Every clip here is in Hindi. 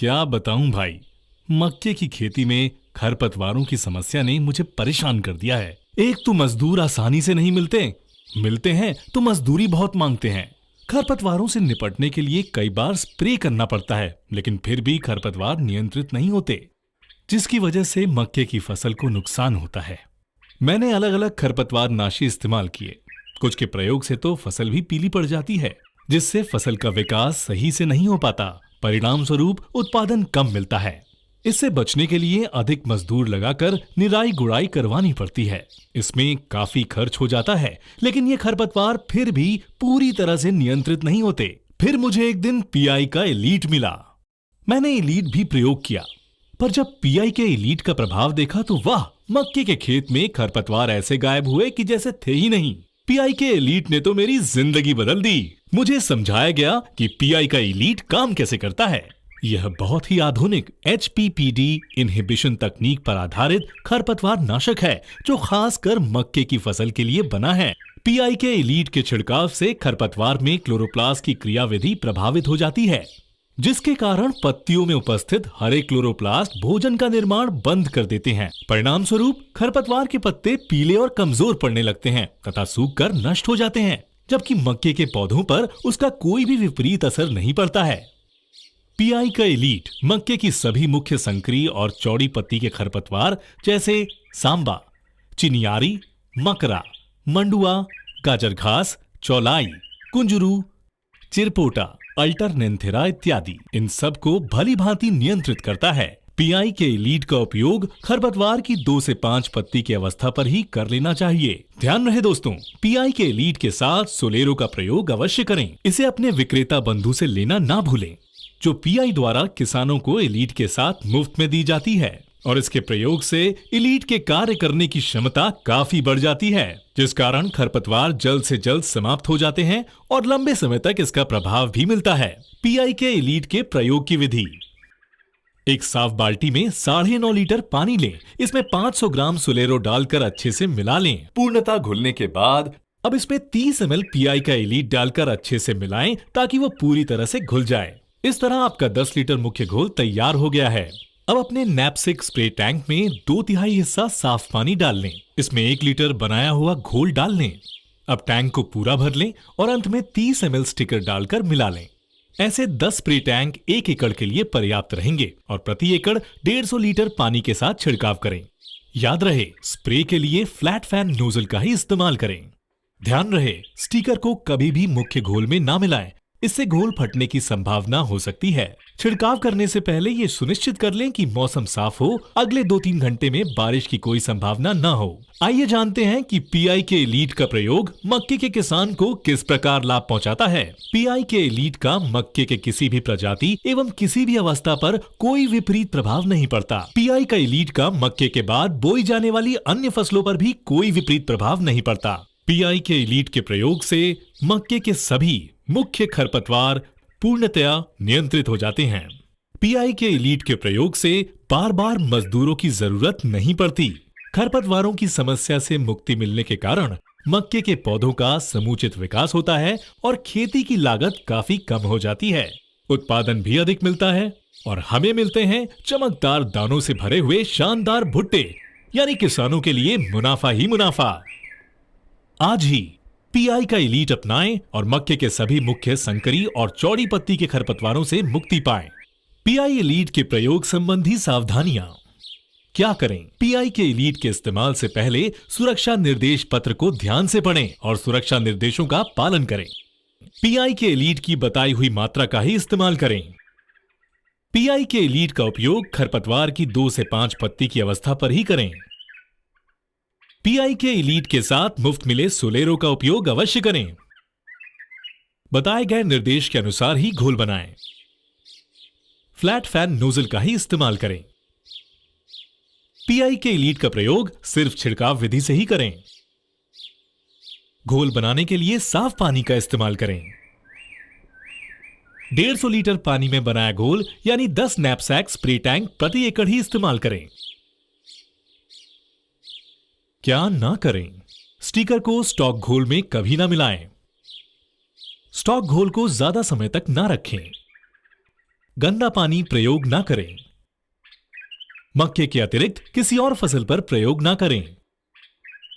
क्या बताऊं भाई, मक्के की खेती में खरपतवारों की समस्या ने मुझे परेशान कर दिया है। एक तो मजदूर आसानी से नहीं मिलते हैं तो मजदूरी बहुत मांगते हैं। खरपतवारों से निपटने के लिए कई बार स्प्रे करना पड़ता है, लेकिन फिर भी खरपतवार नियंत्रित नहीं होते, जिसकी वजह से मक्के की फसल को नुकसान होता है। मैंने अलग अलग खरपतवार नाशी इस्तेमाल किए। कुछ के प्रयोग से तो फसल भी पीली पड़ जाती है, जिससे फसल का विकास सही से नहीं हो पाता। परिणाम स्वरूप उत्पादन कम मिलता है। इससे बचने के लिए अधिक मजदूर लगाकर निराई गुड़ाई करवानी पड़ती है। इसमें काफी खर्च हो जाता है, लेकिन ये खरपतवार फिर भी पूरी तरह से नियंत्रित नहीं होते। फिर मुझे एक दिन पीआई का एलीट मिला। मैंने एलीट भी प्रयोग किया, पर जब पीआई के एलीट का प्रभाव देखा तो वाह, मक्के के खेत में खरपतवार ऐसे गायब हुए कि जैसे थे ही नहीं। पीआई के एलीट ने तो मेरी जिंदगी बदल दी। मुझे समझाया गया कि पीआई का एलीट काम कैसे करता है। यह बहुत ही आधुनिक HPPD इनहिबिशन तकनीक पर आधारित खरपतवार नाशक है, जो खासकर मक्के की फसल के लिए बना है। पीआई के एलीट के छिड़काव से खरपतवार में क्लोरोप्लास्ट की क्रियाविधि प्रभावित हो जाती है, जिसके कारण पत्तियों में उपस्थित हरे क्लोरोप्लास्ट भोजन का निर्माण बंद कर देते हैं। परिणाम स्वरूप खरपतवार के पत्ते पीले और कमजोर पड़ने लगते हैं तथा सूखकर नष्ट हो जाते हैं, जबकि मक्के के पौधों पर उसका कोई भी विपरीत असर नहीं पड़ता है। पीआई का एलीट मक्के की सभी मुख्य संकरी और चौड़ी पत्ती के खरपतवार जैसे सांबा, चिनियारी, मकरा, मंडुआ, गाजर घास, चौलाई, कुंजरू, चिरपोटा, अल्टरनेंथेरा इत्यादि, इन सब को भली भांति नियंत्रित करता है। पीआई के एलीट का उपयोग खरपतवार की 2 से 5 पत्ती की अवस्था पर ही कर लेना चाहिए। ध्यान रहे दोस्तों, पीआई के एलीट के साथ सोलेरो का प्रयोग अवश्य करें। इसे अपने विक्रेता बंधु से लेना ना भूलें, जो पीआई द्वारा किसानों को एलीट के साथ मुफ्त में दी जाती है। और इसके प्रयोग से एलीट के कार्य करने की क्षमता काफी बढ़ जाती है, जिस कारण खरपतवार जल्द से जल्द समाप्त हो जाते हैं और लंबे समय तक इसका प्रभाव भी मिलता है। पीआई के एलीट के प्रयोग की विधि: एक साफ बाल्टी में 9.5 लीटर पानी लें। इसमें 500 ग्राम सोलेरो डालकर अच्छे से मिला लें। पूर्णतः घुलने के बाद अब इसमें 30 ml पीआई का एलीट डालकर अच्छे से मिलाएं, ताकि वो पूरी तरह से घुल जाए। इस तरह आपका 10 लीटर मुख्य घोल तैयार हो गया है। अब अपने नैपसेक स्प्रे टैंक में 2/3 हिस्सा साफ पानी डाल लें। इसमें 1 लीटर बनाया हुआ घोल डाल लें। अब टैंक को पूरा भर लें और अंत में 30 ml स्टिकर डालकर मिला लें। ऐसे 10 स्प्रे टैंक 1 एकड़ के लिए पर्याप्त रहेंगे और प्रति एकड़ 150 लीटर पानी के साथ छिड़काव करें। याद रहे, स्प्रे के लिए फ्लैट फैन नोजल का ही इस्तेमाल करें। ध्यान रहे, स्टिकर को कभी भी मुख्य घोल में ना मिलाएं, इससे घोल फटने की संभावना हो सकती है। छिड़काव करने से पहले ये सुनिश्चित कर लें कि मौसम साफ हो, अगले 2-3 घंटे में बारिश की कोई संभावना न हो। आइए जानते हैं कि पीआई के एलीट का प्रयोग मक्के के किसान को किस प्रकार लाभ पहुंचाता है। पीआई के एलीट का मक्के के किसी भी प्रजाति एवं किसी भी अवस्था पर कोई विपरीत प्रभाव नहीं पड़ता। पीआई का एलीट का मक्के के बाद बोई जाने वाली अन्य फसलों पर भी कोई विपरीत प्रभाव नहीं पड़ता। पीआई के एलीट के प्रयोग से मक्के के सभी मुख्य खरपतवार पूर्णतया नियंत्रित हो जाते हैं। पीआई के एलीट के प्रयोग से बार बार मजदूरों की जरूरत नहीं पड़ती। खरपतवारों की समस्या से मुक्ति मिलने के कारण मक्के के पौधों का समुचित विकास होता है और खेती की लागत काफी कम हो जाती है। उत्पादन भी अधिक मिलता है और हमें मिलते हैं चमकदार दानों से भरे हुए शानदार भुट्टे, यानी किसानों के लिए मुनाफा ही मुनाफा। आज ही पीआई का एलीट अपनाएं और मक्के के सभी मुख्य संकरी और चौड़ी पत्ती के खरपतवारों से मुक्ति पाएं। पीआई एलीट के प्रयोग संबंधी सावधानियां क्या करें? पीआई के एलीट के इस्तेमाल से पहले सुरक्षा निर्देश पत्र को ध्यान से पढ़ें और सुरक्षा निर्देशों का पालन करें। पीआई के एलीट की बताई हुई मात्रा का ही इस्तेमाल करें। पीआई के एलीट का उपयोग खरपतवार की 2 से 5 पत्ती की अवस्था पर ही करें। पीआई के एलीट के साथ मुफ्त मिले सोलेरो का उपयोग अवश्य करें। बताए गए निर्देश के अनुसार ही घोल बनाएं। फ्लैट फैन नोजल का ही इस्तेमाल करें। पीआई के एलीट का प्रयोग सिर्फ छिड़काव विधि से ही करें। घोल बनाने के लिए साफ पानी का इस्तेमाल करें। 150 लीटर पानी में बनाया घोल यानी 10 नैपसैक स्प्रे टैंक प्रति एकड़ ही इस्तेमाल करें। क्या ना करें? स्टिकर को स्टॉक घोल में कभी ना मिलाएं। स्टॉक घोल को ज्यादा समय तक ना रखें। गंदा पानी प्रयोग ना करें। मक्के के अतिरिक्त किसी और फसल पर प्रयोग ना करें।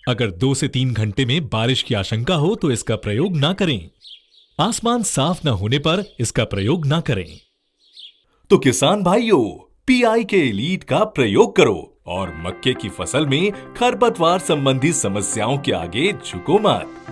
अगर 2 से 3 घंटे में बारिश की आशंका हो तो इसका प्रयोग ना करें। आसमान साफ न होने पर इसका प्रयोग ना करें। तो किसान भाइयों, पीआई के एलीट का प्रयोग करो और मक्के की फसल में खरपतवार संबंधी समस्याओं के आगे झुको मत।